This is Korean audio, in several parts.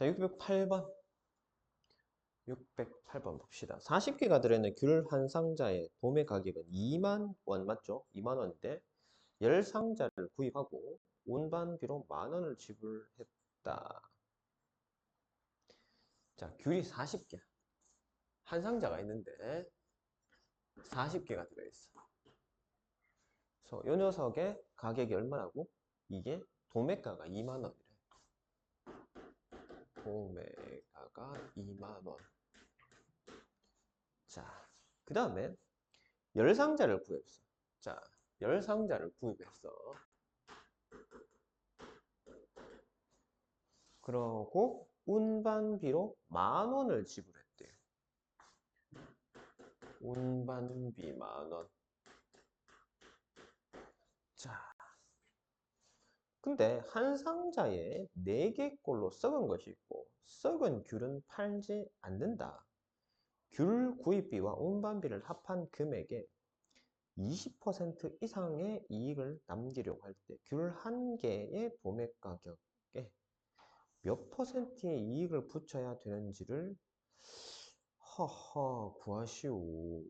자, 608번. 608번 봅시다. 40개가 들어있는 귤 한 상자의 도매 가격은 2만 원 맞죠? 2만 원인데 10상자를 구입하고 운반비로 만 원을 지불했다. 자, 귤이 40개. 한 상자가 있는데 40개가 들어있어. 그래서 이 녀석의 가격이 얼마라고? 이게 도매가가 2만 원이래. 도매가가 2만 원. 자, 그 다음에 10상자를 구했어. 자, 10상자를 구입했어. 그러고 운반비로 만 원을 지불했대요. 운반비 만 원. 자, 근데 한 상자에 4개 꼴로 썩은 것이 있고 썩은 귤은 팔지 않는다. 귤 구입비와 운반비를 합한 금액에 20% 이상의 이익을 남기려고 할 때 귤 한 개의 도매 가격에 몇 퍼센트의 이익을 붙여야 되는지를 구하시오.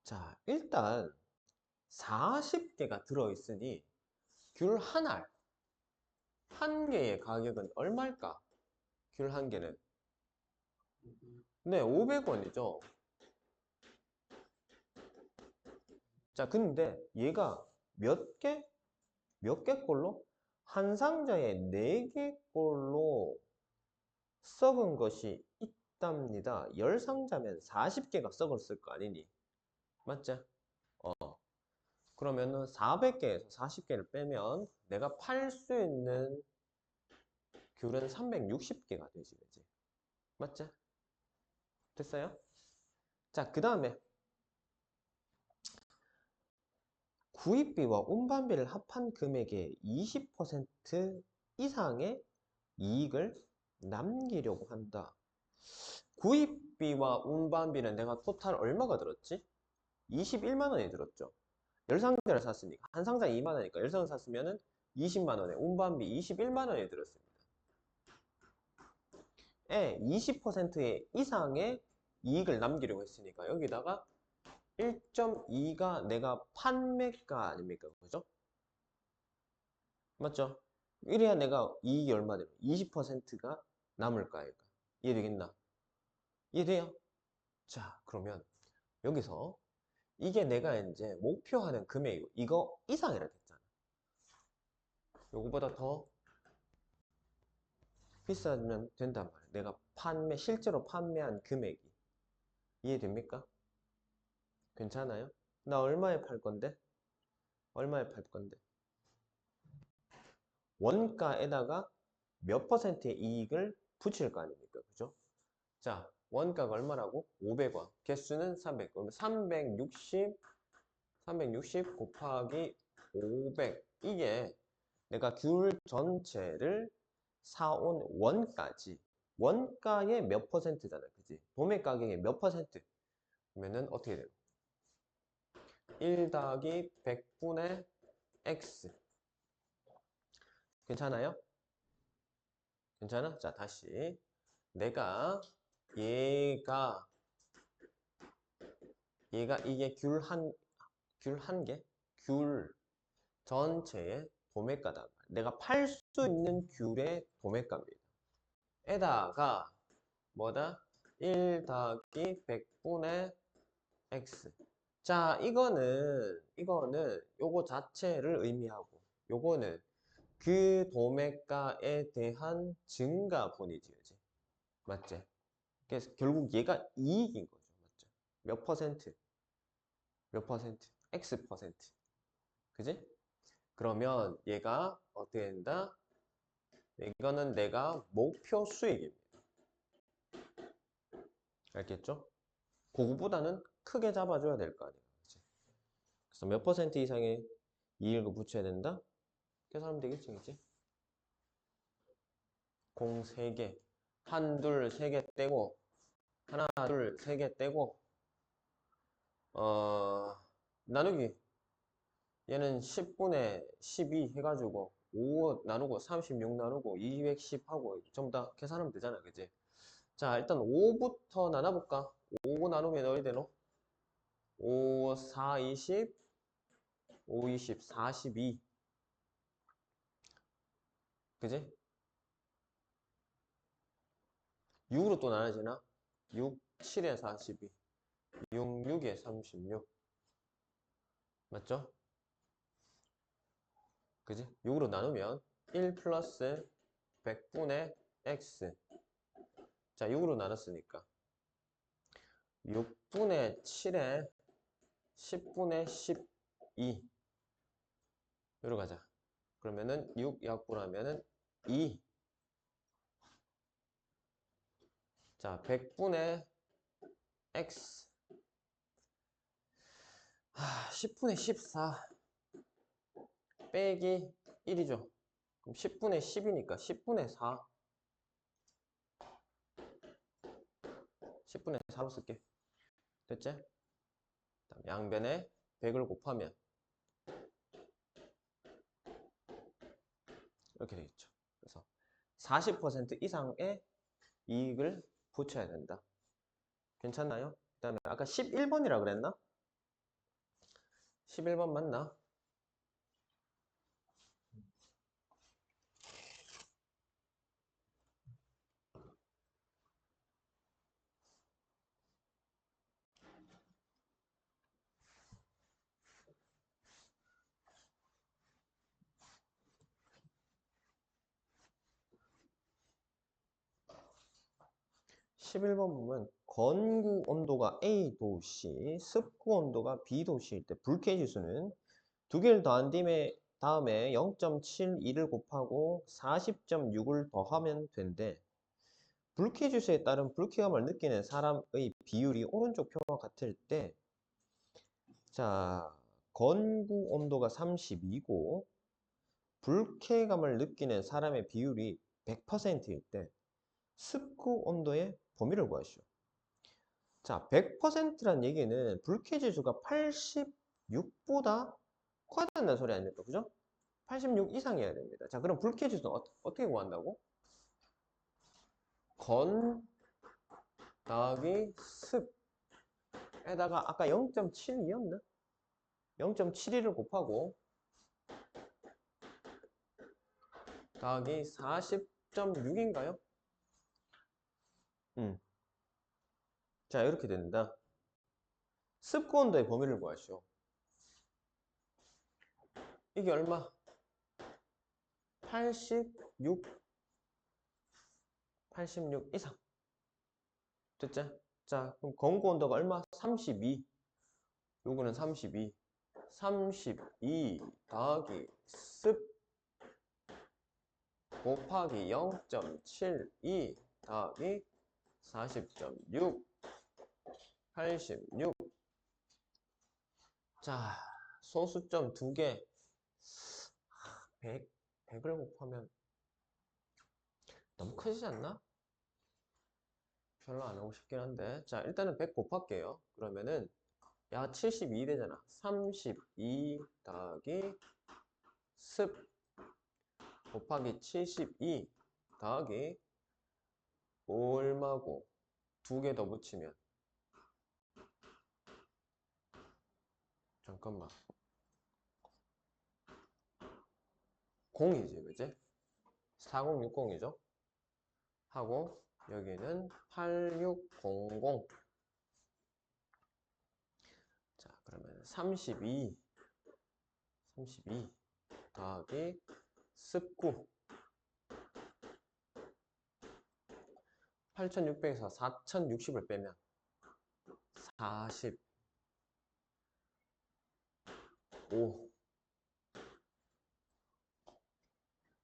자, 일단 40개가 들어있으니 귤 한 알, 한 개의 가격은 얼마일까? 귤 한 개는 네, 500원이죠. 자, 근데 얘가 몇 개 꼴로? 한 상자에 4개 꼴로 썩은 것이 있답니다. 10상자면 40개가 썩었을 거 아니니? 맞죠? 그러면은 400개에서 40개를 빼면 내가 팔 수 있는 귤은 360개가 되지, 그지? 맞죠? 됐어요? 자, 그 다음에 구입비와 운반비를 합한 금액의 20% 이상의 이익을 남기려고 한다. 구입비와 운반비는 내가 토탈 얼마가 들었지? 21만 원이 들었죠. 10상자를 샀으니까 한 상자 2만 원이니까 10상자 샀으면은 20만 원에 운반비 21만 원이 들었습니다. 20%의 이상의 이익을 남기려고 했으니까 여기다가 1.2가 내가 판매가 아닙니까? 그죠? 맞죠? 이래야 내가 이익이 얼마 되면 20%가 남을 거 아닐까? 이해되겠나? 이해돼요? 자, 그러면 여기서 이게 내가 이제 목표하는 금액이고 이거 이상이라 됐잖아. 요거보다 더 비싸면 된단 말이야. 내가 실제로 판매한 금액이. 이해됩니까? 괜찮아요? 나 얼마에 팔 건데? 얼마에 팔 건데? 원가에다가 몇 퍼센트의 이익을 붙일 거 아닙니까? 그죠? 자, 원가가 얼마라고? 500원. 개수는 300. 그러면 360 곱하기 500. 이게 내가 귤 전체를 사온 원가지. 원가의 몇 퍼센트잖아. 그지? 도매 가격의 몇 퍼센트? 그러면은 어떻게 돼요? 1 더하기 100분의 x. 괜찮아요? 괜찮아? 자, 다시. 내가 얘가 이게 귤 한 개? 귤 전체의 도매가다. 내가 팔 수 있는 귤의 도매가입니다. 에다가 뭐다? 1 더하기 100분의 x. 자, 이거는 요거 자체를 의미하고 요거는 그 도매가에 대한 증가분이지, 그지? 맞지? 그래서 결국 얘가 이익인 거죠. 맞죠? 몇 퍼센트? 몇 퍼센트? x 퍼센트. 그지? 그러면 얘가 어떻게 된다? 이거는 내가 목표 수익입니다. 알겠죠? 그거보다는 크게 잡아줘야 될 거 아니에요. 그치? 그래서 몇 퍼센트 이상의 이익을 붙여야 된다? 계산하면 되겠지, 그치? 공 3개. 한, 둘, 3개 떼고, 하나, 둘, 3개 떼고, 나누기. 얘는 10분의 12 해가지고 5 나누고 36 나누고 210 하고 전부 다 계산하면 되잖아. 그지? 자, 일단 5부터 나눠볼까? 5 나누면 어디 되노? 5, 4, 20, 5, 20, 42. 그지? 6으로 또 나눠지나? 6, 7에 42. 6, 6에 36. 맞죠? 그지? 6으로 나누면 1 플러스 100분의 x. 자, 6으로 나눴으니까 6분의 7에 10분의 12. 여기로 가자. 그러면은 6 약분하면은 2. 자, 100분의 x. 10분의 14 빼기 1이죠. 그럼 10분의 10이니까 10분의 4. 10분의 4로 쓸게. 됐지? 다음 양변에 100을 곱하면 이렇게 되겠죠. 그래서 40% 이상의 이익을 붙여야 된다. 괜찮나요? 그 다음에 아까 11번이라 그랬나? 11번 맞나? 11번 보면 건구 온도가 A 도시, 습구 온도가 B 도시일 때 불쾌 지수는 두 개를 더한 다음에 0.72를 곱하고 40.6을 더하면 된대. 불쾌 지수에 따른 불쾌감을 느끼는 사람의 비율이 오른쪽 표와 같을 때, 자, 건구 온도가 32고 불쾌감을 느끼는 사람의 비율이 100%일 때 습구 온도의 범위를 구하시오. 자, 100%란 얘기는 불쾌 지수가 86보다 커야 된다는 소리 아닙니까? 그죠? 86 이상이어야 됩니다. 자, 그럼 불쾌 지수는 어떻게 구한다고? 건 더하기 습에다가 아까 0.72였나? 0.72를 곱하고 더하기 40.6인가요? 자, 이렇게 된다. 습구 온도의 범위를 구하시오. 이게 얼마? 86 이상. 됐죠? 자, 그럼 건구 온도가 얼마? 32. 요거는 32. 32 더하기 습 곱하기 0.72 더하기 40.6 86. 자, 소수점 2개 100을 곱하면 너무 커지지 않나? 별로 안 하고 싶긴 한데. 자, 일단은 100 곱할게요. 그러면은 야 72 되잖아. 32 더하기 습 곱하기 72 더하기 얼마고 2개 더 붙이면 잠깐만 0이지 그지? 4060이죠? 하고 여기는 8600. 자, 그러면 32 더하기 습구 8600에서 4060을 빼면 45.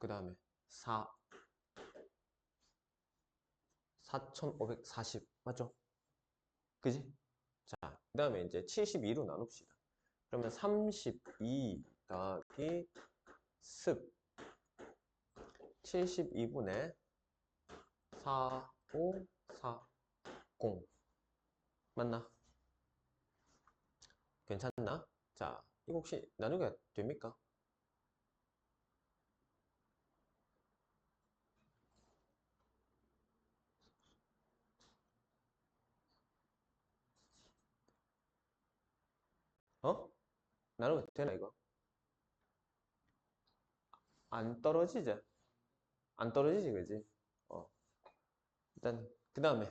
그 다음에 4540 맞죠? 그지? 자, 그 다음에 이제 72로 나눕시다. 그러면 32 더하기 습 72분의 4540 맞나? 괜찮나? 자, 이거 혹시 나누기가 됩니까? 어? 나누면 되나 이거? 안 떨어지지? 안 떨어지지, 그지? 어. 일단 그 다음에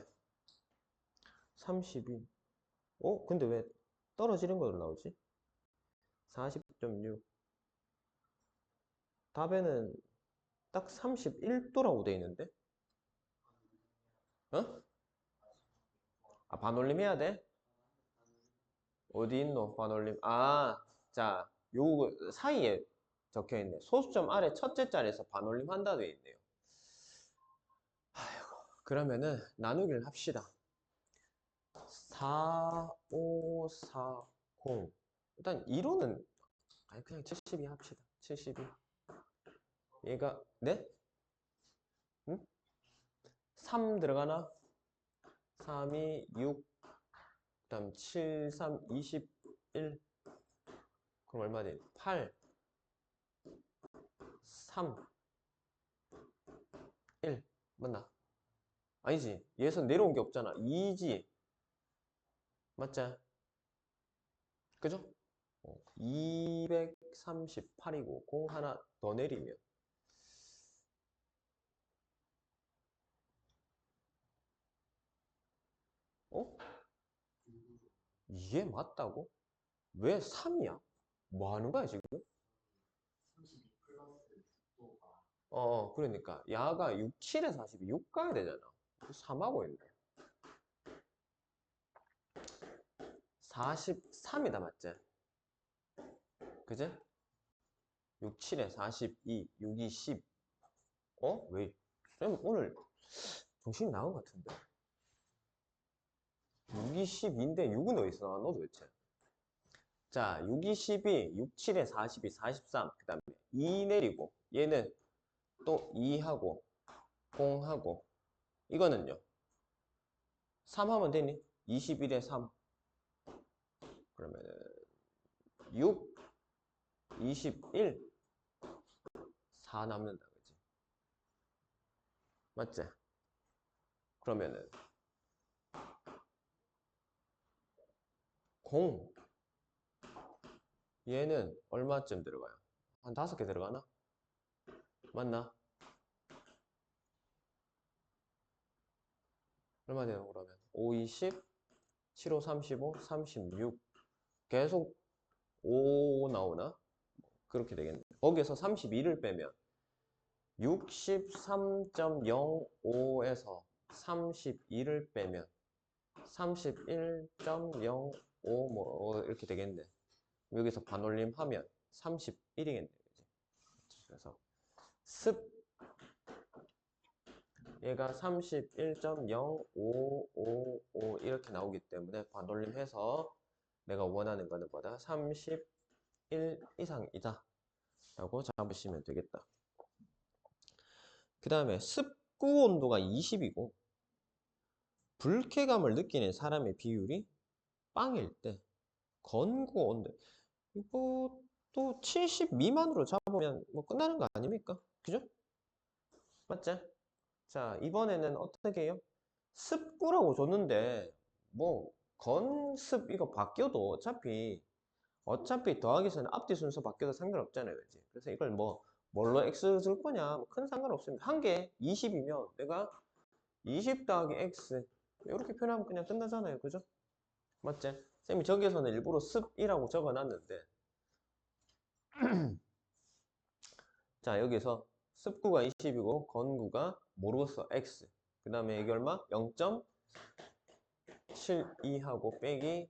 32. 근데 왜 떨어지는 걸로 나오지? 40.6. 답에는 딱 31도라고 돼 있는데? 어? 아, 반올림 해야 돼? 어디 있노, 반올림? 아, 자, 요 사이에 적혀 있네. 소수점 아래 첫째 자리에서 반올림 한다 돼 있네요. 아이고, 그러면은 나누기를 합시다. 4540. 일단 2로는 아니 그냥 72 합시다. 72. 얘가 네? 응? 3 들어가나? 3이 6, 그다음 7, 3, 21. 그럼 얼마 돼? 8, 3, 1. 맞나? 아니지. 얘에서 내려온 게 없잖아. 2지. 맞자? 그죠? 238이고 공 하나 더 내리면 어? 이게 맞다고? 왜 3이야? 뭐 하는 거야, 지금? 그러니까. 야가 6, 7에 42, 6 가야 되잖아. 3하고 있네. 43이다, 맞지? 그지? 6, 7에 42, 6이 10. 왜? 쌤, 오늘 정신이 나간 것 같은데? 6이 10인데 6은 어디서 나왔노, 도대체? 자, 6이 12, 6, 7에 42, 43. 그 다음에 2 내리고, 얘는 또 2하고, 0하고, 이거는요? 3 하면 되니? 21에 3. 그러면은 6, 21, 4 남는다, 그지? 맞지? 그러면은 0, 얘는 얼마쯤 들어가요? 한 5개 들어가나? 맞나? 얼마 되는 그러면? 5, 20, 7, 5, 35, 36. 계속 5 나오나? 그렇게 되겠네. 거기에서 32를 빼면 63.05에서 32를 빼면 31.05 뭐 이렇게 되겠네. 여기서 반올림 하면 31이겠네. 그래서 습 얘가 31.0555 이렇게 나오기 때문에 반올림해서 내가 원하는 거는 뭐다? 31 이상이다 라고 잡으시면 되겠다. 그 다음에 습구 온도가 20이고 불쾌감을 느끼는 사람의 비율이 빵일 때 건구 온도 이거 또 70 미만으로 잡으면 뭐 끝나는 거 아닙니까? 그죠? 맞지? 자, 이번에는 어떻게 해요? 습구라고 줬는데 뭐 건습 이거 바뀌어도 어차피 더하기 전에 앞뒤 순서 바뀌어도 상관없잖아요, 그지? 그래서 이걸 뭐 뭘로 x 줄 거냐 뭐 큰 상관없습니다. 한 개 20이면 내가 20 더하기 x 이렇게 표현하면 그냥 끝나잖아요, 그죠? 맞지? 쌤이 저기에서는 일부러 습이라고 적어놨는데 자, 여기서 습구가 20이고 건구가 모르겠어 x. 그 다음에 이게 얼마? 0.72하고 빼기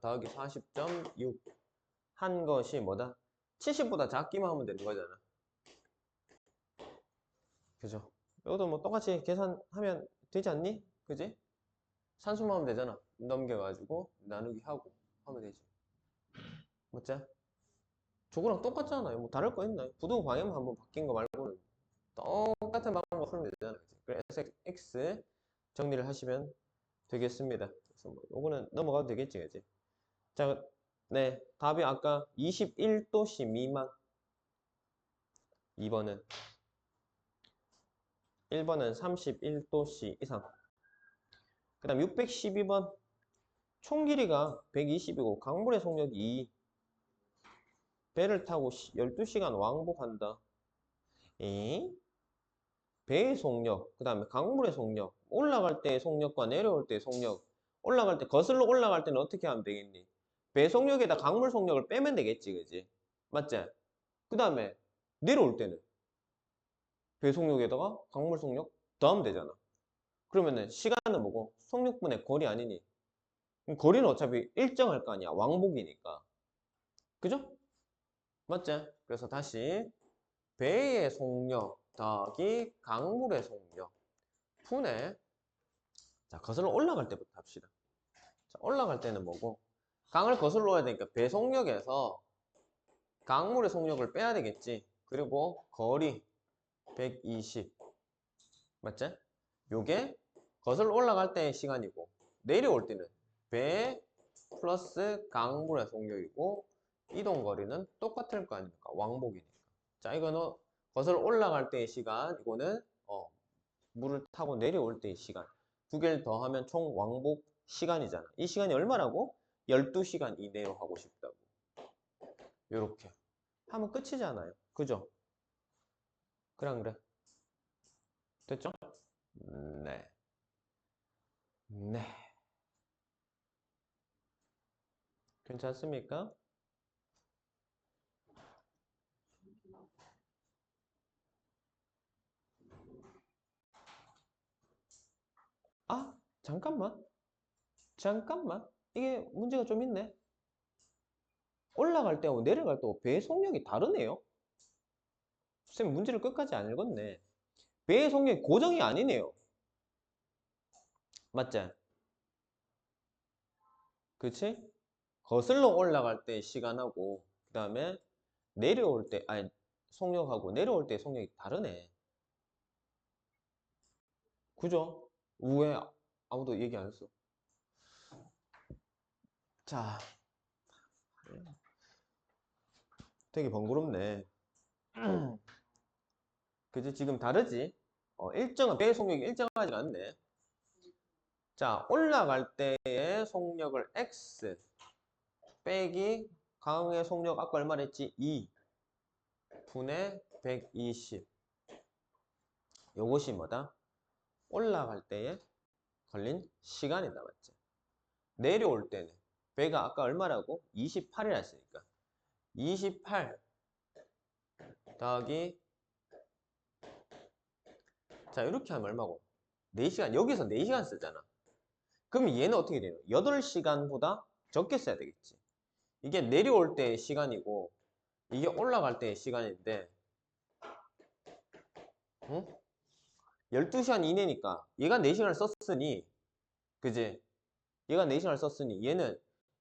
더하기 40.6 한 것이 뭐다? 70보다 작기만 하면 되는 거잖아. 그죠? 이것도 뭐 똑같이 계산하면 되지 않니? 그지? 산수만 하면 되잖아. 넘겨가지고 나누기 하고 하면 되지. 맞지? 저거랑 똑같잖아요. 뭐 다를 거 있나요? 부동 방향만 한번 바뀐 거 말고는 똑같은 방법으로 풀면 되잖아요. 그래서 x 정리를 하시면 되겠습니다. 그래서 뭐 요거는 넘어가도 되겠지, 그지? 자, 네, 답이 아까 21도씨 미만. 2번은 1번은 31도씨 이상. 그 다음 612번 총 길이가 120이고 강물의 속력이 2. 배를 타고 12시간 왕복한다. 에? 배의 속력, 그 다음에 강물의 속력, 올라갈 때의 속력과 내려올 때의 속력, 올라갈 때, 거슬러 올라갈 때는 어떻게 하면 되겠니? 배 속력에다 강물 속력을 빼면 되겠지, 그지? 맞지? 그 다음에 내려올 때는 배 속력에다가 강물 속력 더하면 되잖아. 그러면은 시간은 뭐고? 속력분의 거리 아니니? 그럼 거리는 어차피 일정할 거 아니야. 왕복이니까. 그죠? 맞지? 그래서 다시 배의 속력 더하기 강물의 속력 분의, 자, 거슬러 올라갈 때부터 합시다. 자, 올라갈 때는 뭐고? 강을 거슬러 와야 되니까 배 속력에서 강물의 속력을 빼야 되겠지. 그리고 거리 120. 맞지? 요게 거슬러 올라갈 때의 시간이고, 내려올 때는 배 플러스 강물의 속력이고, 이동 거리는 똑같을 거 아닙니까? 왕복이니까. 자, 이거는 거슬러 올라갈 때의 시간, 이거는 물을 타고 내려올 때의 시간. 두 개를 더하면 총 왕복 시간이잖아. 이 시간이 얼마라고? 12시간 이내로 하고 싶다고. 요렇게 하면 끝이잖아요. 그죠? 그래, 안 그래? 됐죠? 네. 네. 괜찮습니까? 아, 잠깐만. 잠깐만. 이게 문제가 좀 있네. 올라갈 때하고 내려갈 때하고 배의 속력이 다르네요. 선생님 문제를 끝까지 안 읽었네. 배의 속력이 고정이 아니네요. 맞지? 그치? 거슬러 올라갈 때 시간하고 그 다음에 내려올 때, 아니 속력하고 내려올 때 속력이 다르네. 그죠? 왜 아무도 얘기 안 했어? 자, 되게 번거롭네. 그지? 지금 다르지? 일정한 배의 속력이 일정하지가 않네. 자, 올라갈 때의 속력을 x 빼기 강의 속력 아까 얼마 했지? 2 분의 120. 요것이 뭐다? 올라갈 때에 걸린 시간이다, 맞지? 내려올 때는 배가 아까 얼마라고? 28이라 했으니까 28 더하기, 자 이렇게 하면 얼마고? 4시간. 여기서 4시간 쓰잖아. 그럼 얘는 어떻게 돼요? 8시간보다 적게 써야 되겠지. 이게 내려올 때의 시간이고 이게 올라갈 때의 시간인데, 응? 12시간 이내니까 얘가 4시간을 썼으니, 그지? 얘가 4시간을 썼으니 얘는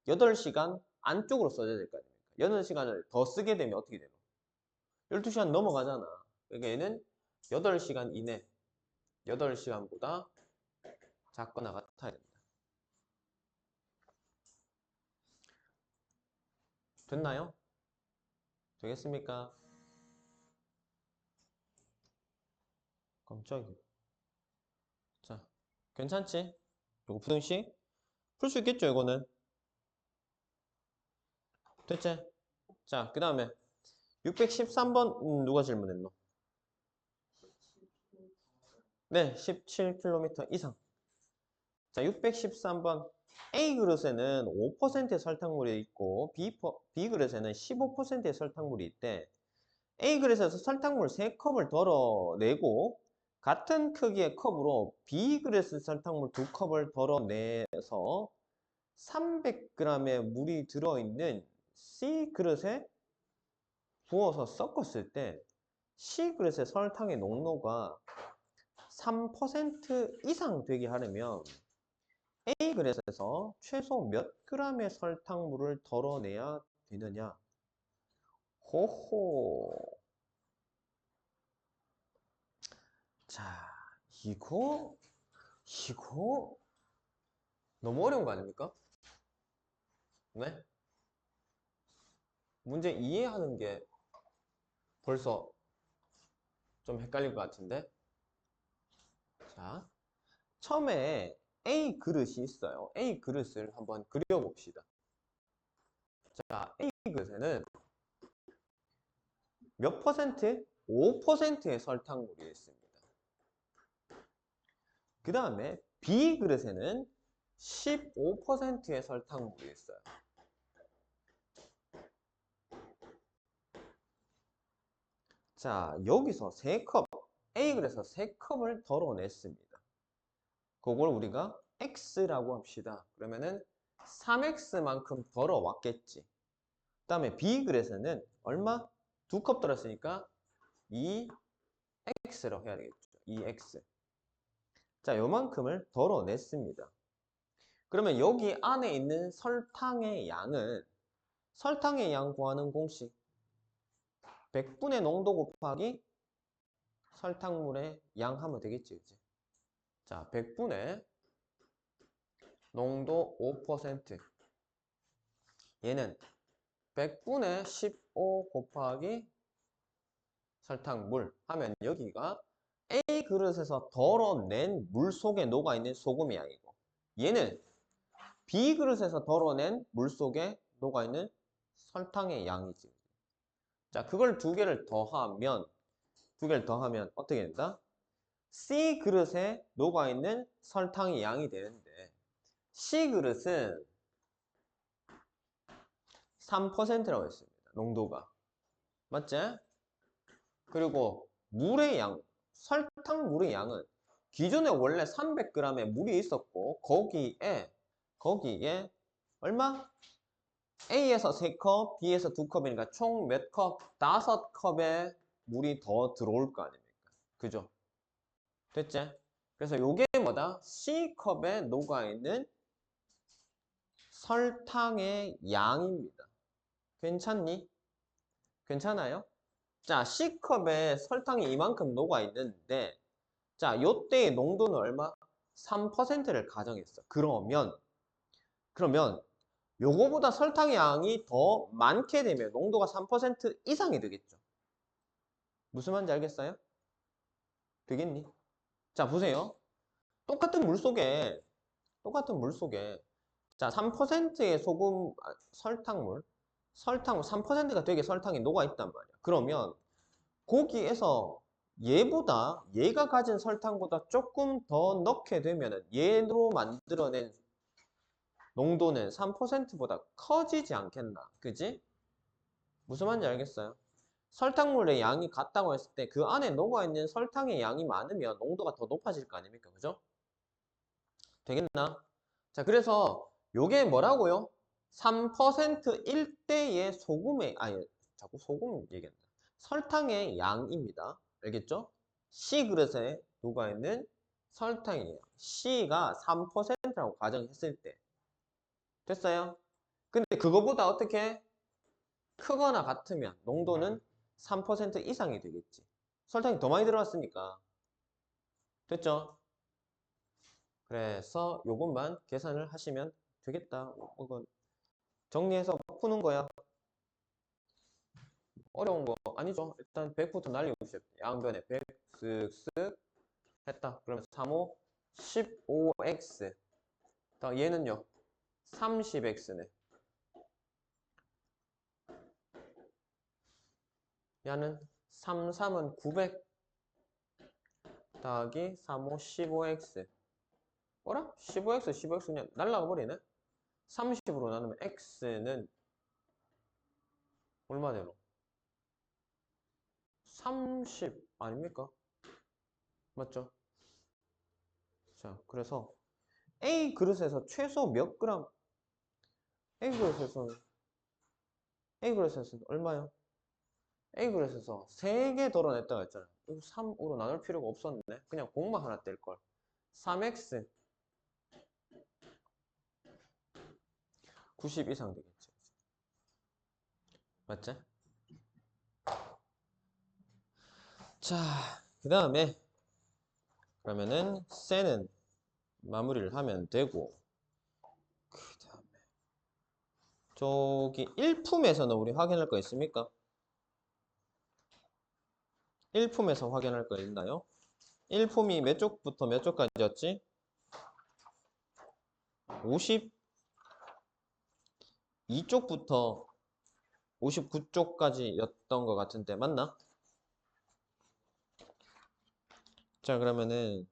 8시간 안쪽으로 써야 될 거 아닙니까? 8시간을 더 쓰게 되면 어떻게 되노? 12시간 넘어가잖아. 그러니까 얘는 8시간 이내, 8시간보다 작거나 같아야 된다. 됐나요? 되겠습니까? 깜짝이야. 자, 괜찮지? 이거 부등식? 풀 수 있겠죠, 이거는? 됐지? 자, 그 다음에 613번 누가 질문했노? 네, 17km 이상. 자, 613번. A 그릇에는 5%의 설탕물이 있고 B 그릇에는 15%의 설탕물이 있대. A 그릇에서 설탕물 3컵을 덜어내고 같은 크기의 컵으로 B 그릇의 설탕물 2컵을 덜어내서 300g의 물이 들어있는 C 그릇에 부어서 섞었을 때 C 그릇의 설탕의 농도가 3% 이상 되게 하려면 A 그릇에서 최소 몇 g의 설탕물을 덜어내야 되느냐? 호호. 자, 이거 너무 어려운 거 아닙니까? 네? 문제 이해하는 게 벌써 좀 헷갈릴 것 같은데? 자, 처음에 A 그릇이 있어요. A 그릇을 한번 그려봅시다. 자, A 그릇에는 몇 퍼센트? 5%의 설탕물이 있습니다. 그 다음에 B 그릇에는 15%의 설탕물이 있어요. 자, 여기서 3컵, A 그릇에서 3컵을 덜어냈습니다. 그걸 우리가 X라고 합시다. 그러면은 3X만큼 덜어왔겠지. 그 다음에 B 그릇에는 얼마? 2컵 덜었으니까 2X라고 해야 되겠죠. 2X. 자, 요만큼을 덜어냈습니다. 그러면 여기 안에 있는 설탕의 양은 설탕의 양 구하는 공식 100분의 농도 곱하기 설탕물의 양 하면 되겠지, 그치? 자, 100분의 농도 5%. 얘는 100분의 15 곱하기 설탕물 하면 여기가 A 그릇에서 덜어낸 물 속에 녹아있는 소금의 양이고 얘는 B 그릇에서 덜어낸 물 속에 녹아있는 설탕의 양이지. 자, 그걸 두 개를 더하면 어떻게 된다? C 그릇에 녹아있는 설탕의 양이 되는데 C 그릇은 3%라고 했습니다. 농도가. 맞지? 그리고 물의 양, 설탕물의 양은 기존에 원래 300g의 물이 있었고 거기에 얼마? A에서 3컵, B에서 2컵이니까 총 몇 컵? 5컵의 물이 더 들어올 거 아닙니까? 그죠? 됐지? 그래서 요게 뭐다? C컵에 녹아있는 설탕의 양입니다. 괜찮니? 괜찮아요? 자, C컵에 설탕이 이만큼 녹아있는데 자, 요때의 농도는 얼마? 3%를 가정했어. 그러면 요거보다 설탕의 양이 더 많게 되면 농도가 3% 이상이 되겠죠. 무슨 말인지 알겠어요? 되겠니? 자, 보세요. 똑같은 물 속에 자, 3%의 설탕물 3%가 되게 설탕이 녹아있단 말이야. 그러면 거기에서 얘가 가진 설탕보다 조금 더 넣게 되면은 얘로 만들어낸 농도는 3%보다 커지지 않겠나? 그지? 무슨 말인지 알겠어요? 설탕물의 양이 같다고 했을 때 그 안에 녹아있는 설탕의 양이 많으면 농도가 더 높아질 거 아닙니까? 그죠? 되겠나? 자, 그래서 요게 뭐라고요? 3%일 때의 자꾸 소금 얘기한다. 설탕의 양입니다. 알겠죠? C 그릇에 녹아있는 설탕의 양. C가 3%라고 가정했을 때. 됐어요? 근데 그거보다 어떻게 크거나 같으면 농도는 3% 이상이 되겠지. 설탕이 더 많이 들어갔으니까. 됐죠? 그래서 요것만 계산을 하시면 되겠다. 이건 정리해서 푸는 거야. 어려운 거 아니죠? 일단 100부터 날리고 시작. 양변에 100 쓱쓱 했다. 그러면 3호 15x. 얘는요 30x네. 얘는 33은 900 더하기 3호 15x. 어라? 15x 그냥 날라가 버리네. 30으로 나누면 x는 얼마 되노? 30 아닙니까? 맞죠? 자, 그래서 A 그릇에서 최소 몇 그램? A 그릇에서는 얼마요? A 그릇에서 3개 덜어냈다고 했잖아요. 이거 3으로 나눌 필요가 없었네. 그냥 공만 하나 뗄걸. 3x 90 이상 되겠지. 맞지? 자, 그 다음에 그러면은 셀은 마무리를 하면 되고 그 다음에 저기 일품에서는 우리 확인할 거 있습니까? 일품에서 확인할 거 있나요? 일품이 몇 쪽부터 몇 쪽까지였지? 52쪽부터 59쪽까지였던 것 같은데 맞나? 자 그러면은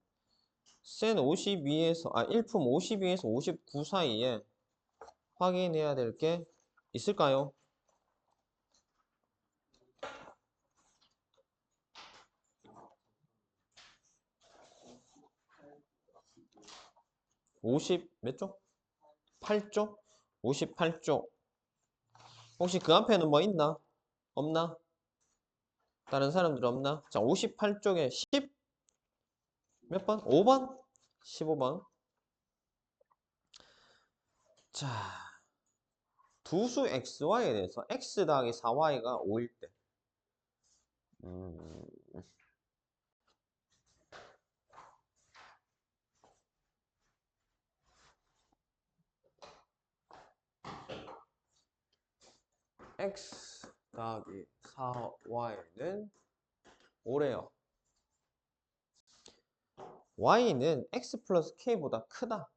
센 52에서 1품 52에서 59 사이에 확인해야 될 게 있을까요? 몇 쪽? 8쪽? 58쪽. 혹시 그 앞에는 뭐 있나? 없나? 다른 사람들 없나? 자, 58쪽에 10 몇 번? 5번? 15번. 자, 두수 xy에 대해서 x 더하기 4y가 5일 때 음, x 더하기 4y는 5래요. y는 x 플러스 k보다 크다.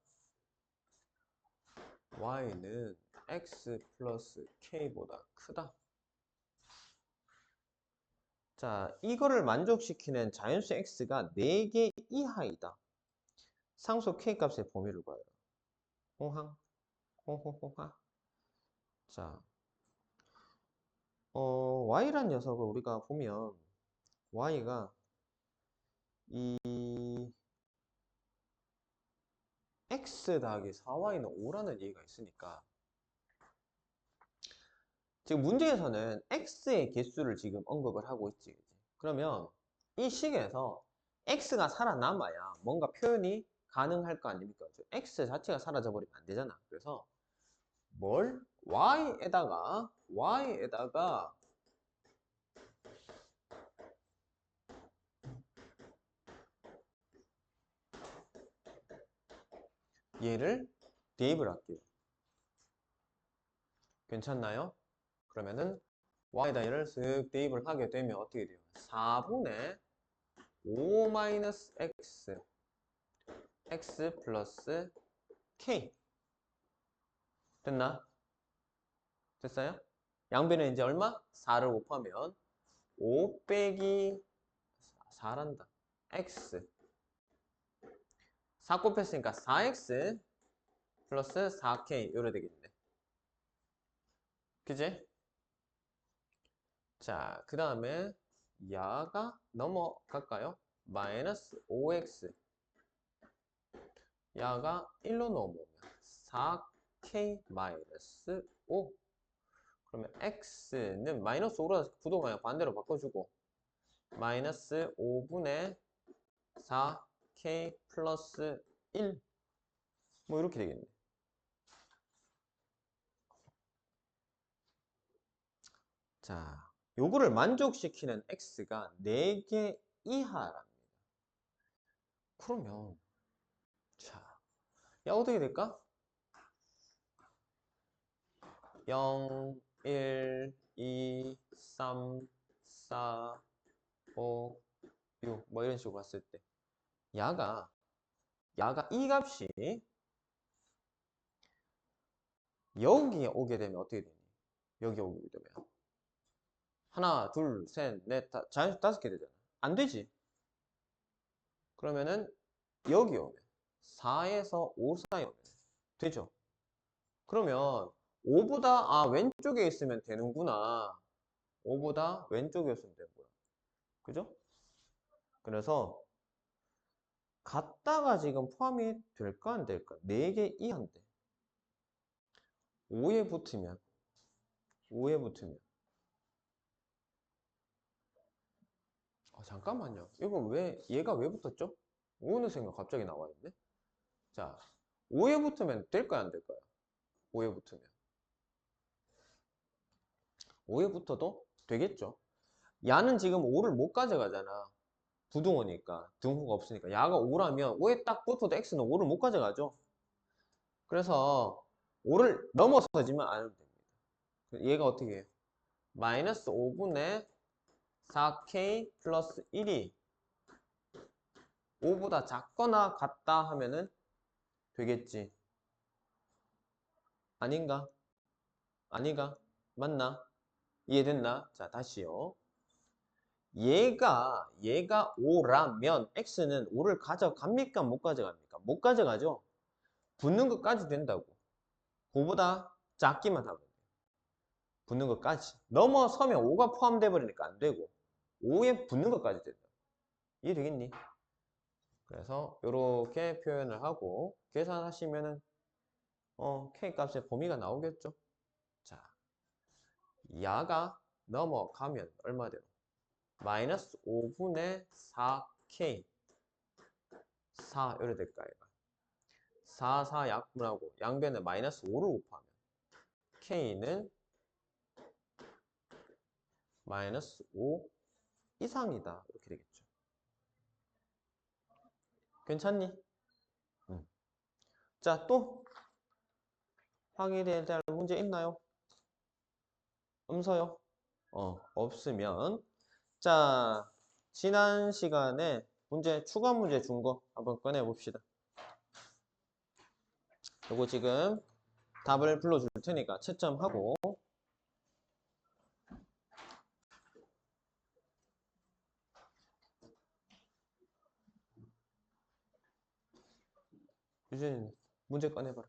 y는 x 플러스 k보다 크다. 자, 이거를 만족시키는 자연수 x가 4개 이하이다. 상수 k 값의 범위를 구해요. 홍항, 홍홍홍하. 자, y란 녀석을 우리가 보면 y가 이 x 더하기 4y는 5라는 얘기가 있으니까 지금 문제에서는 x의 개수를 지금 언급을 하고 있지. 그러면 이 식에서 x가 살아남아야 뭔가 표현이 가능할 거 아닙니까? x 자체가 사라져 버리면 안 되잖아. 그래서 y에다가 얘를 대입을 할게요. 괜찮나요? 그러면은 y에다 얘를 쓱 대입을 하게 되면 어떻게 돼요? 4분의 5-x x 플러스 k 됐나? 됐어요? 양변에 이제 얼마? 4를 곱하면 5 빼기 4란다. x 4 곱했으니까 4x 플러스 4k 이래 되겠네. 그지? 자, 그 다음에 야가 넘어갈까요? 마이너스 5x 야가 1로 넘어오면 4k 마이너스 5 그러면 x는 마이너스 5로 부동방향 반대로 바꿔주고 마이너스 5분의 4k 플러스 1 뭐 이렇게 되겠네. 자, 요거를 만족시키는 x가 4개 이하랍니다. 그러면 자, 야 어떻게 될까? 0, 1, 2, 3, 4, 5, 6 뭐 이런 식으로 봤을 때 야가 이 값이 여기에 오게 되면 어떻게 되니? 여기 오게 되면 하나, 둘, 셋, 넷, 자연수 5개 되잖아. 안 되지. 그러면은 여기 오면 4에서 5 사이 오면 되죠. 그러면 5보다 왼쪽에 있으면 되는구나. 5보다 왼쪽이었으면 되는 거야. 그죠? 그래서 같다가 지금 포함이 될까 안 될까? 4개 이하인데 5에 붙으면 잠깐만요. 이거 얘가 왜 붙었죠? 5는 생각 갑자기 나와 있네. 자, 5에 붙으면 될까요 안 될까요? 5에 붙으면 5에 붙어도 되겠죠. 야는 지금 5를 못 가져가잖아. 부등호니까 등호가 없으니까 야가 5라면 5에 딱 붙어도 x는 5를 못 가져가죠. 그래서 5를 넘어서지만 않으면 됩니다. 얘가 어떻게 해요? 마이너스 5분의 4k 플러스 1이 5보다 작거나 같다 하면은 되겠지. 아닌가? 아니가? 맞나? 이해됐나? 자, 다시요. 얘가 5라면 x는 5를 가져갑니까? 못 가져갑니까? 못 가져가죠? 붙는 것까지 된다고. 그보다 작기만 하면 돼요. 붙는 것까지. 넘어서면 5가 포함돼 버리니까 안 되고 5에 붙는 것까지 된다. 이해되겠니? 그래서 이렇게 표현을 하고 계산하시면은 k 값의 범위가 나오겠죠? 자, 야가 넘어가면 얼마 돼요? 마이너스 5분의 4k 4 이래 될까 얘가 4 약분하고 양변에 마이너스 5를 곱하면 k는 마이너스 5 이상이다 이렇게 되겠죠. 괜찮니? 자, 또 확인해야 될 문제 있나요? 없어요? 없으면 자, 지난 시간에 추가 문제 준 거 한번 꺼내 봅시다. 요거 지금 답을 불러줄 테니까 채점하고 유진이 문제 꺼내봐라.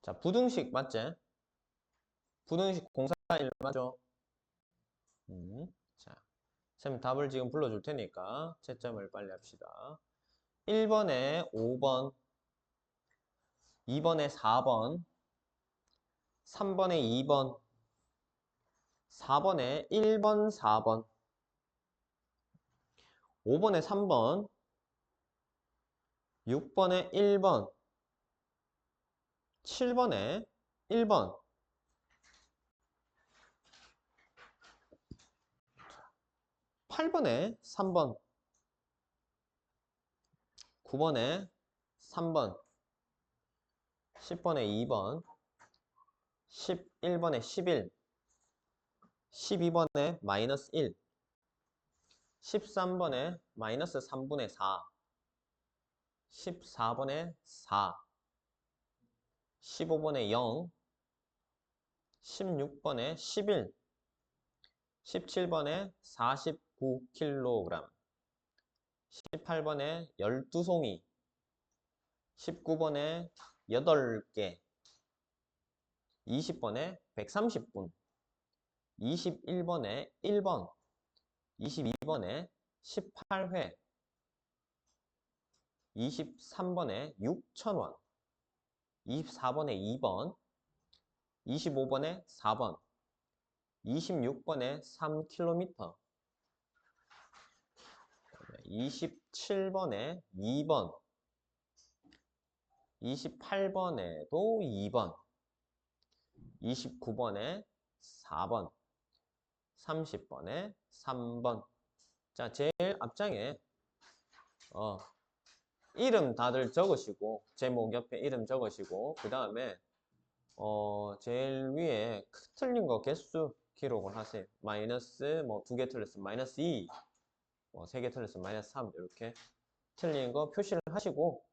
자, 부등식 맞지? 부등식 공사일 맞죠? 자, 쌤 답을 지금 불러줄 테니까 채점을 빨리 합시다. 1번에 5번, 2번에 4번, 3번에 2번, 4번에 1번, 4번, 5번에 3번, 6번에 1번, 7번에 1번, 8번에 3번, 9번에 3번, 10번에 2번, 11번에 11, 12번에 마이너스 1, 13번에 마이너스 3분의 4, 14번에 4, 15번에 0, 16번에 11, 17번에 49kg, 18번에 12송이, 19번에 8개, 20번에 130분, 21번에 1번, 22번에 18회, 23번에 6,000원, 24번에 2번, 25번에 4번, 26번에 3km, 27번에 2번, 28번에도 2번, 29번에 4번, 30번에 3번. 자, 제일 앞장에 이름 다들 적으시고 제목 옆에 이름 적으시고 그 다음에 제일 위에 틀린 거 개수 기록을 하세요. 마이너스 뭐 2개 틀렸으면 마이너스 2, 뭐 3개 틀렸으면 마이너스 3 이렇게 틀린 거 표시를 하시고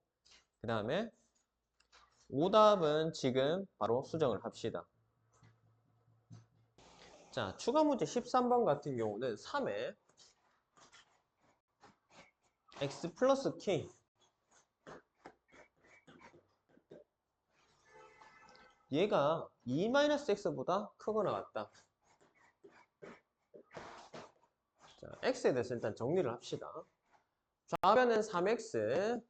그 다음에 오답은 지금 바로 수정을 합시다. 자, 추가 문제 13번 같은 경우는 3에 x 플러스 k 얘가 2-x보다 크거나 같다. 자, x에 대해서 일단 정리를 합시다. 좌변은 3x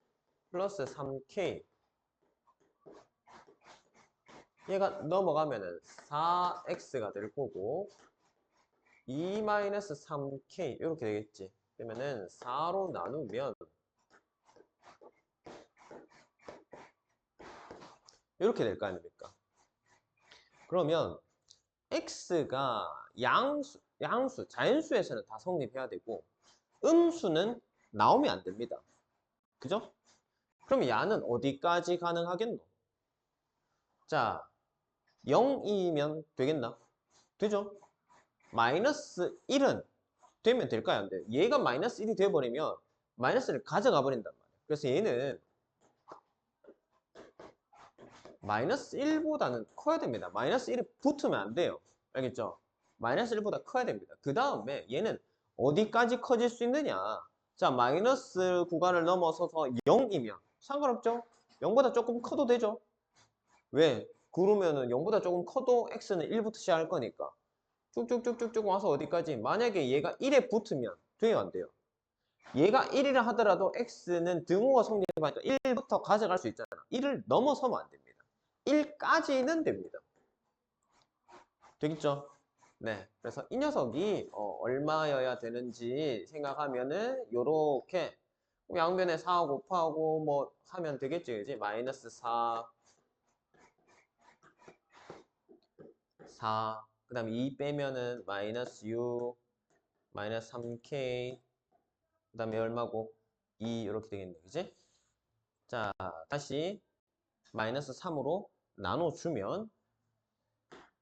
플러스 3k 얘가 넘어가면은 4x가 될 거고 2-3k 이렇게 되겠지. 그러면은 4로 나누면 이렇게 될 거 아닙니까? 그러면 x가 양수, 자연수에서는 다 성립해야 되고 음수는 나오면 안 됩니다. 그죠? 그럼 야는 어디까지 가능하겠노? 자, 0이면 되겠나? 되죠? 마이너스 1은 되면 될까요? 안 돼요? 얘가 마이너스 1이 되어버리면 마이너스를 가져가 버린단 말이에요. 그래서 얘는 마이너스 1보다는 커야 됩니다. 마이너스 1이 붙으면 안 돼요. 알겠죠? 마이너스 1보다 커야 됩니다. 그 다음에 얘는 어디까지 커질 수 있느냐? 자, 마이너스 구간을 넘어서서 0이면 상관없죠? 0보다 조금 커도 되죠? 왜? 그러면은 0보다 조금 커도 x는 1부터 시작할 거니까 쭉쭉쭉쭉쭉 와서 어디까지? 만약에 얘가 1에 붙으면 돼요, 안 돼요? 얘가 1이라 하더라도 x는 등호가 성립하니까 1부터 가져갈 수 있잖아. 1을 넘어서면 안 됩니다. 1까지는 됩니다. 되겠죠? 네. 그래서 이 녀석이 얼마여야 되는지 생각하면은 요렇게 양변에 4 곱하고 뭐 하면 되겠지, 그지? 마이너스 4, 4. 그 다음에 2 빼면은 마이너스 6, 마이너스 3k. 그 다음에 얼마고? 2 이렇게 되겠네, 그지? 자, 다시 마이너스 3으로 나눠주면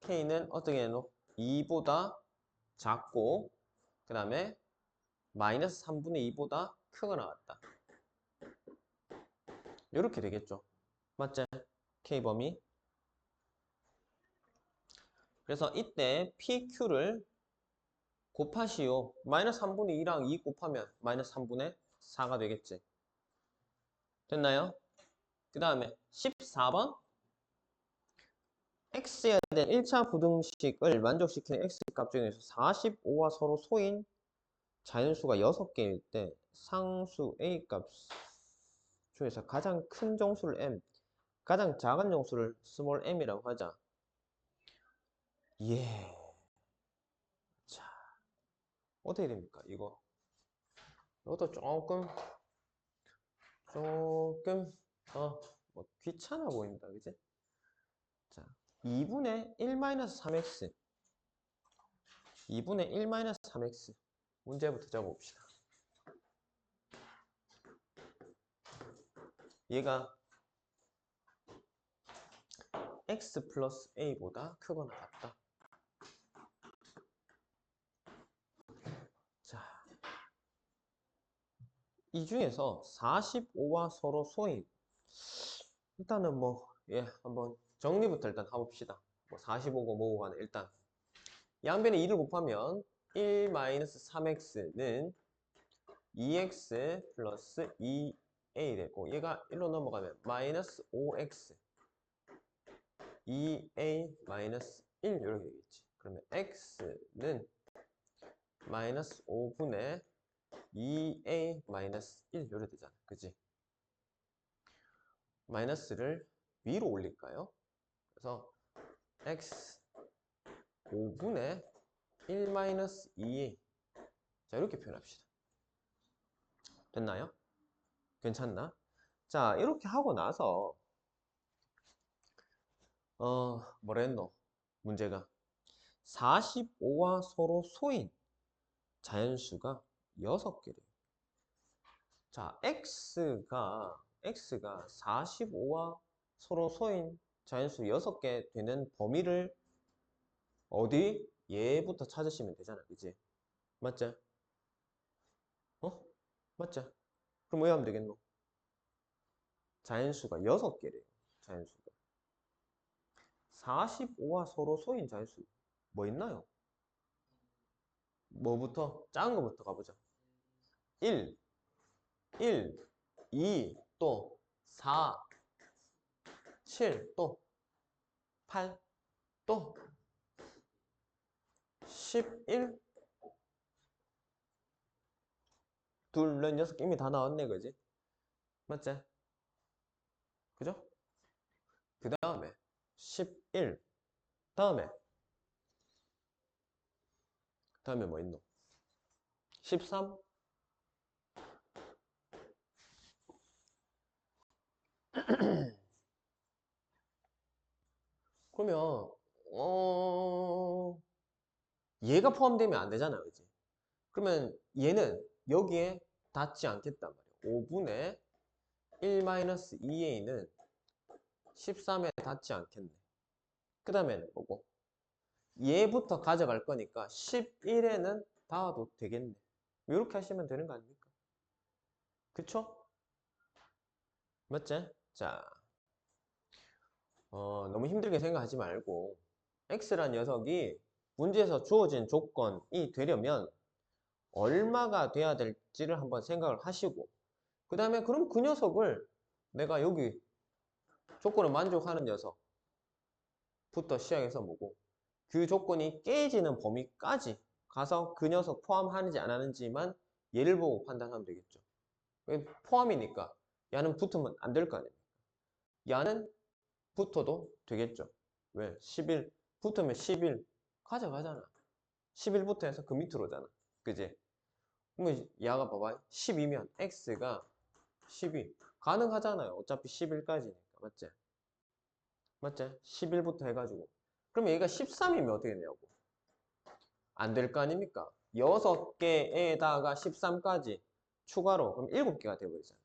k는 어떻게 해놓? 2보다 작고 그 다음에 마이너스 3분의 2보다 크게 나왔다. 이렇게 되겠죠. 맞지? k범위. 그래서 이때 pq를 곱하시오. 마이너스 3분의 2랑 2 곱하면 마이너스 3분의 4가 되겠지. 됐나요? 그 다음에 14번 x에 대한 1차 부등식을 만족시키는 x값 중에서 45와 서로 소인 자연수가 6개일 때 상수 a값 중에서 가장 큰 정수를 m, 가장 작은 정수를 스몰 m이라고 하자. 예. 자, 어떻게 됩니까? 이것도 조금 뭐 귀찮아 보인다, 그지? 자, 2분의 1-3x 2분의 1-3x 문제부터 적어봅시다. 얘가 x 플러스 a보다 크거나 같다. 자, 이 중에서 45와 서로 소인. 일단은 한번 정리부터 일단 해봅시다. 45고 뭐고 간에 일단 양변에 2를 곱하면 1-3x는 2x 플러스 2a 되고 얘가 1로 넘어가면 마이너스 5x 2a 마이너스 1 이렇게 되겠지. 그러면 x는 마이너스 5분의 2a 마이너스 1 이렇게 되잖아. 그치? 마이너스를 위로 올릴까요? 그래서 x 5분의 1 마이너스 2a 자 이렇게 표현합시다. 됐나요? 괜찮나? 자 이렇게 하고 나서 뭐라 했노? 문제가 45와 서로 소인 자연수가 6개래요. 자 x가 45와 서로 소인 자연수 6개 되는 범위를 어디? 얘부터 찾으시면 되잖아. 그치? 맞지? 맞지? 그럼 왜 하면 되겠노? 자연수가 6개래요. 자연수가. 45와 서로 소인 자연수 뭐 있나요? 뭐부터? 작은 거부터 가보자. 1, 2, 또 4, 7, 또 8, 또 11, 둘, 넷, 여섯 개 이미 다 나왔네, 그지? 맞지? 그죠? 그 다음에 11, 다음에 뭐 있노? 13, 그러면 얘가 포함되면 안 되잖아, 그지? 그러면 얘는 여기에 닿지 않겠단 말이야. 5분의 1-2a는 13에 닿지 않겠네. 그 다음에는 뭐고? 얘부터 가져갈 거니까 11에는 닿아도 되겠네. 이렇게 하시면 되는 거 아닙니까? 그쵸? 맞지? 자, 너무 힘들게 생각하지 말고 x란 녀석이 문제에서 주어진 조건이 되려면 얼마가 돼야 될지를 한번 생각을 하시고 그 다음에 그럼 그 녀석을 내가 여기 조건을 만족하는 녀석부터 시작해서 뭐고 그 조건이 깨지는 범위까지 가서 그 녀석 포함하는지 안 하는지만 얘를 보고 판단하면 되겠죠. 포함이니까 야는 붙으면 안 될 거 아닙니까? 야는 붙어도 되겠죠. 왜? 11 붙으면 11 가져가잖아. 11부터 해서 그 밑으로 오잖아. 그지? 그러면 야가 봐봐. 12면 x가 12 가능하잖아요. 어차피 11까지니까. 맞지? 맞지? 11부터 해가지고. 그럼 얘가 13이면 어떻게 되냐고. 안 될 거 아닙니까? 6개에다가 13까지 추가로 그럼 7개가 돼버리잖아.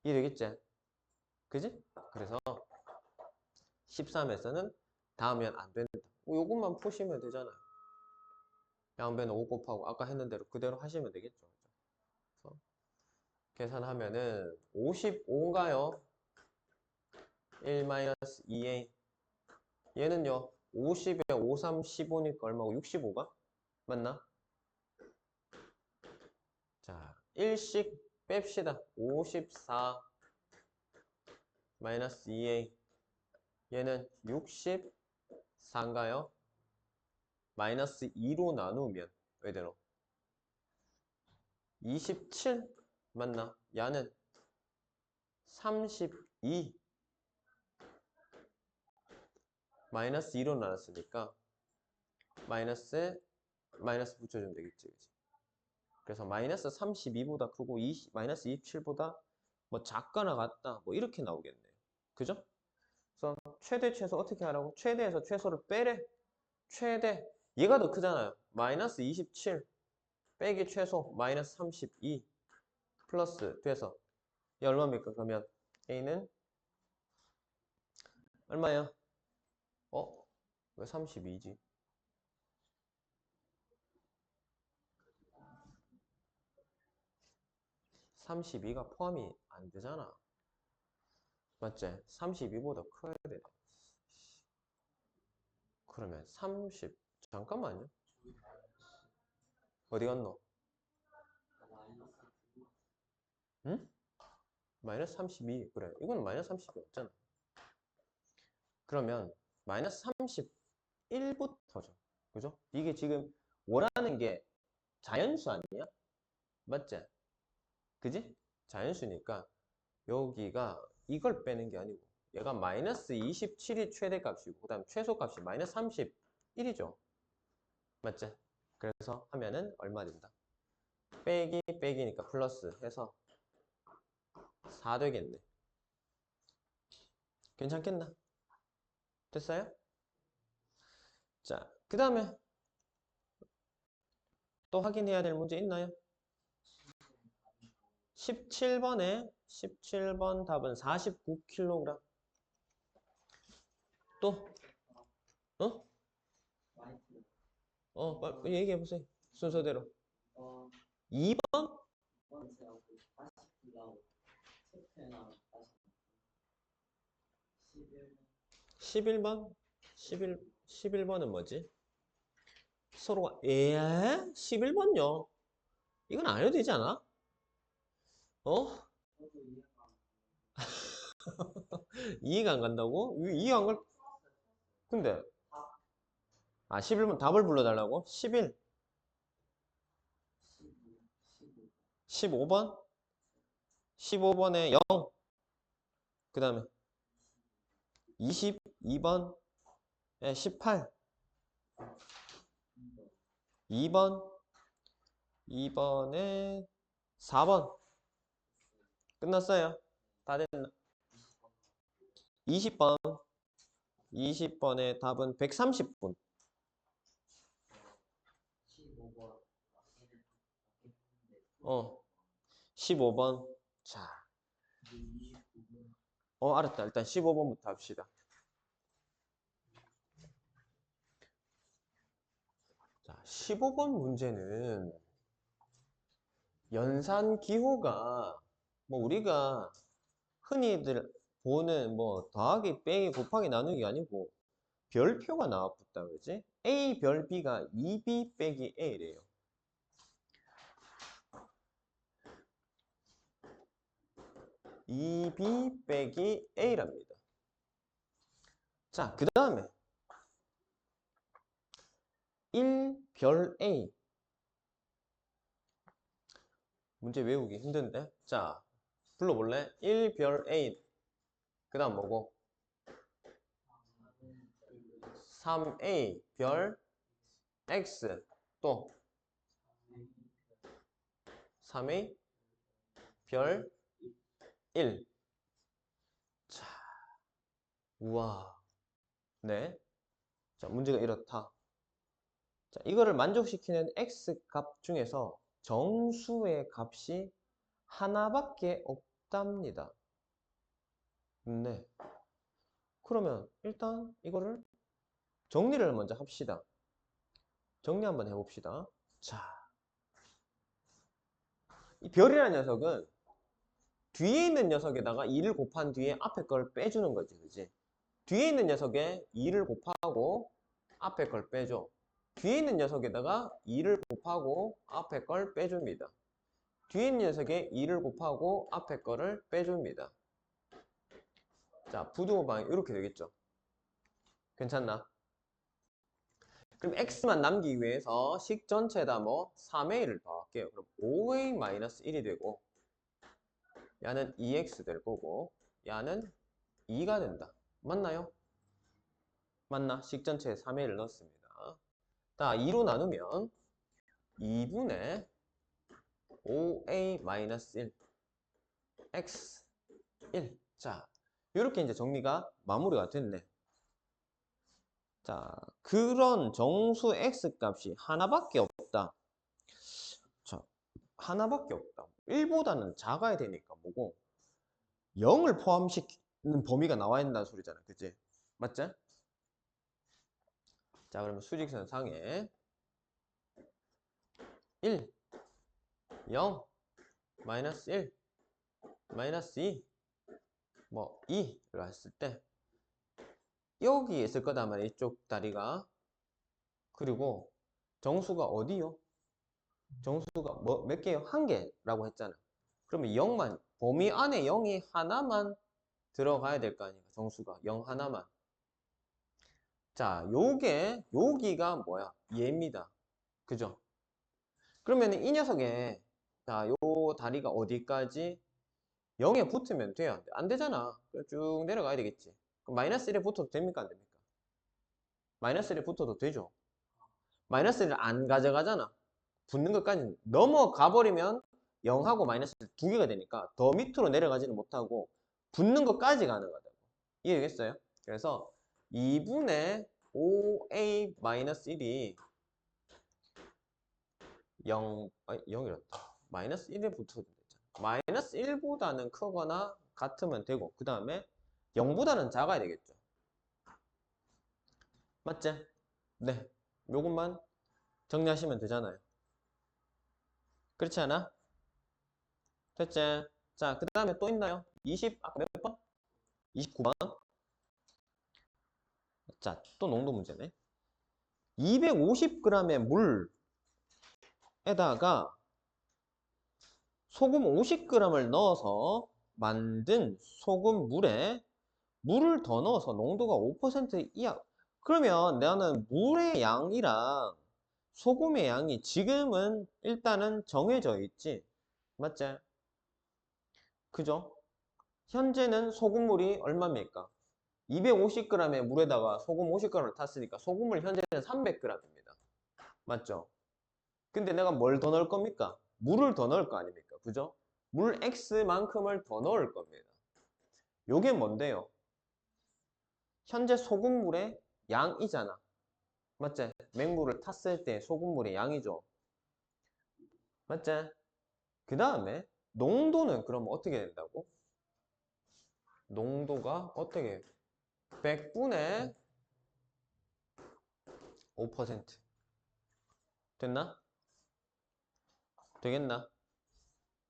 이해되겠지? 그지? 그래서 13에서는 닿으면 안 된다. 요것만 푸시면 되잖아요. 양변은 5 곱하고 아까 했는 대로 그대로 하시면 되겠죠. 그래서 계산하면은 55인가요? 1-2a 얘는요 50에 5, 3, 15니까 얼마고 65가? 맞나? 자 1씩 뺍시다. 54 마이너스 2a 얘는 64인가요? 마이너스 2로 나누면 왜대로? 27 맞나? 야는 32 마이너스 2로 나눴으니까 마이너스 붙여주면 되겠지. 그치? 그래서 마이너스 32보다 크고 마이너스 27보다 뭐 작거나 같다 뭐 이렇게 나오겠네요. 그죠? 그래서 최대 최소 어떻게 하라고? 최대에서 최소를 빼래. 최대 얘가 더 크잖아요. 마이너스 27 빼기 최소 마이너스 32 플러스 돼서 얘 얼마입니까? 그러면 A는 얼마야? 왜 32지? 32가 포함이 안 되잖아. 맞지? 32보다 커야 돼. 그러면 30 잠깐만요. 어디 갔노? 응? 마이너스 32 그래 이거는 마이너스 30이 없잖아. 그러면 마이너스 31부터죠. 그죠? 이게 지금 원하는 게 자연수 아니야? 맞지? 그지? 자연수니까 여기가 이걸 빼는 게 아니고 얘가 마이너스 27이 최대값이고 그 다음 최소값이 마이너스 31이죠. 맞지? 그래서 하면은 얼마 된다? 빼기 빼기니까 플러스 해서 4 되겠네. 괜찮겠나? 됐어요? 자, 그 다음에 또 확인해야 될 문제 있나요? 17번 답은 49kg. 또, 어? 빨리 얘기해보세요. 순서대로. 2번? 11번? 11번은 뭐지? 서로가, 11번요? 이건 안 해도 되지 않아? 어? 이해가 안 간다고? 이해 안 갈, 근데, 11번 답을 불러달라고? 11, 15번? 15번에 0, 그 다음에 22번에 18, 2번, 2번에 4번. 끝났어요. 다 됐나? 20번. 20번의 답은 130분. 15번 15번. 자, 29번 알았다. 일단 15번부터 합시다. 자, 15번 문제는 연산 기호가 뭐 우리가 흔히들 보는 뭐 더하기, 빼기, 곱하기, 나누기 아니고 별표가 나왔다 그러지? A 별 B가 2B 빼기 A래요. B 빼기 A랍니다. 자, 그 다음에 1별 A. 문제 외우기 힘든데? 자, 불러볼래? 1별 A. 그 다음 뭐고? 3A 별 X. 또 3A 별 1. 자, 우와. 네. 자, 문제가 이렇다. 자, 이거를 만족시키는 X 값 중에서 정수의 값이 하나밖에 없답니다. 네. 그러면 일단 이거를 정리를 먼저 합시다. 정리 한번 해봅시다. 자, 이 별이라는 녀석은 뒤에 있는 녀석에다가 2를 곱한 뒤에 앞에 걸 빼주는 거지, 그지? 뒤에 있는 녀석에 2를 곱하고 앞에 걸 빼줘. 뒤에 있는 녀석에다가 2를 곱하고 앞에 걸 빼줍니다. 뒤에 있는 녀석에 2를 곱하고 앞에 거를 빼줍니다. 자, 부등호방이 이렇게 되겠죠. 괜찮나? 그럼 x만 남기기 위해서 식 전체에다 뭐 3a를 더할게요. 그럼 5a-1이 되고 야는 2x 될 거고 야는 2가 된다. 맞나요? 맞나? 식 전체에 3a를 넣었습니다. 자, 2로 나누면 2분의 5a-1 x 1. 자, 이렇게 이제 정리가 마무리가 됐네. 자, 그런 정수 x 값이 하나밖에 없다. 자, 하나밖에 없다. 1보다는 작아야 되니까 뭐고 0을 포함시키는 범위가 나와야 된다는 소리잖아. 그치? 맞지? 자, 그러면 수직선 상에 1, 0, 마이너스 1, 마이너스 2, 뭐 2를 했을 때 여기에 있을 거단 말이야. 이쪽 다리가. 그리고 정수가 어디요? 정수가 뭐 몇 개요? 한 개라고 했잖아. 그러면 0만 범위 안에 0이 하나만 들어가야 될 거 아니야. 정수가 0 하나만. 자, 여기가 뭐야? 얘입니다. 그죠? 그러면 이 녀석에 자, 요 다리가 어디까지 0에 붙으면 돼요? 안 되잖아. 쭉 내려가야 되겠지. 그럼 마이너스 1에 붙어도 됩니까? 안 됩니까? 마이너스 1에 붙어도 되죠. 마이너스 1을 안 가져가잖아. 붙는 것까지 넘어가 버리면 0하고 마이너스 두 개가 되니까 더 밑으로 내려가지는 못하고 붙는 것까지 가능하다고. 이해되겠어요? 그래서 2분의 5a-1이 0이랬다. 마이너스 1에 붙어도 되잖아. 마이너스 1보다는 크거나 같으면 되고 그 다음에 0보다는 작아야 되겠죠. 맞지? 네. 요것만 정리하시면 되잖아요. 그렇지 않아? 됐지? 자, 그 다음에 또 있나요? 아까 몇 번? 29번. 자, 또 농도 문제네. 250g의 물에다가 소금 50g을 넣어서 만든 소금 물에 물을 더 넣어서 농도가 5% 이하. 그러면 나는 물의 양이랑 소금의 양이 지금은 일단은 정해져 있지. 맞지? 그죠? 현재는 소금물이 얼마입니까? 250g의 물에다가 소금 50g을 탔으니까 소금물 현재는 300g입니다. 맞죠? 근데 내가 뭘 더 넣을 겁니까? 물을 더 넣을 거 아닙니까? 그죠? 물 X만큼을 더 넣을 겁니다. 요게 뭔데요? 현재 소금물의 양이잖아. 맞지? 맹물을 탔을 때 소금물의 양이죠. 맞지? 그 다음에 농도는 그럼 어떻게 된다고? 농도가 어떻게 100분의 5% 됐나? 되겠나?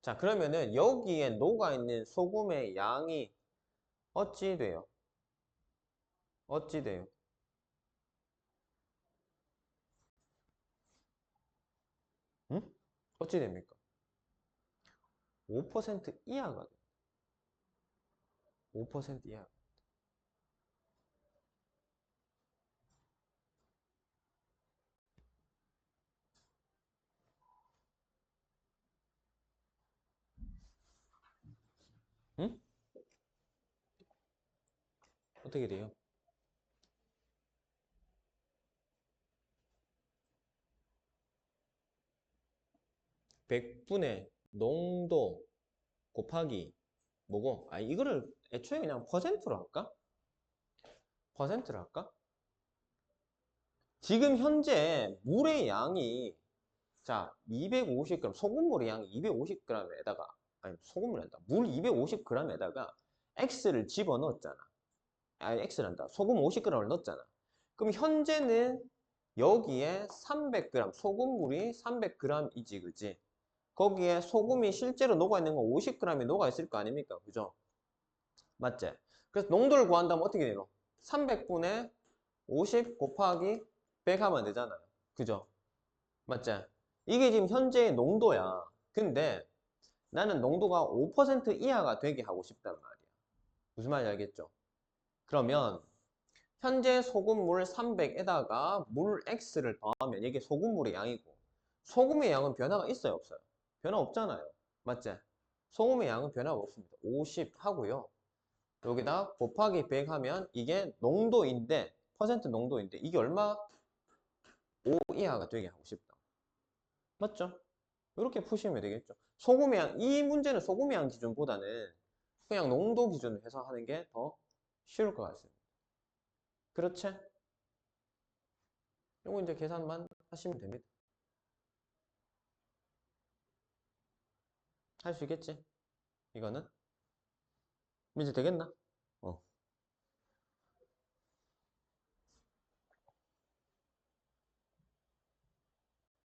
자, 그러면은 여기에 녹아있는 소금의 양이 어찌 돼요? 어찌 돼요? 응? 어찌 됩니까? 5% 이하가 돼. 5% 이하. 응? 어떻게 돼요? 100분의 농도 곱하기 뭐고? 아, 이거를 애초에 그냥 퍼센트로 할까? 퍼센트로 할까? 지금 현재 물의 양이 자 250g 소금물의 양이 250g에다가 아니 소금물이 아니다 물 250g에다가 X를 집어넣었잖아. 아니 X란다. 소금 50g을 넣었잖아. 그럼 현재는 여기에 300g 소금물이 300g이지 그지? 거기에 소금이 실제로 녹아있는 건 50g이 녹아있을 거 아닙니까? 그죠? 맞지? 그래서 농도를 구한다면 어떻게 돼요? 300분의 50 곱하기 100 하면 되잖아요. 그죠? 맞지? 이게 지금 현재의 농도야. 근데 나는 농도가 5% 이하가 되게 하고 싶단 말이야. 무슨 말인지 알겠죠? 그러면 현재 소금물 300에다가 물 X를 더하면 이게 소금물의 양이고 소금의 양은 변화가 있어요? 없어요? 변화 없잖아요. 맞지? 소금의 양은 변화가 없습니다. 50 하고요. 여기다 곱하기 100 하면 이게 농도인데 퍼센트 농도인데 이게 얼마? 5 이하가 되게 하고 싶다. 맞죠? 이렇게 푸시면 되겠죠. 소금의 양, 이 문제는 소금의 양 기준보다는 그냥 농도 기준으로 해서 하는 게 더 쉬울 것 같습니다. 그렇지? 요거 이제 계산만 하시면 됩니다. 할 수 있겠지? 이거는? 이제 되겠나?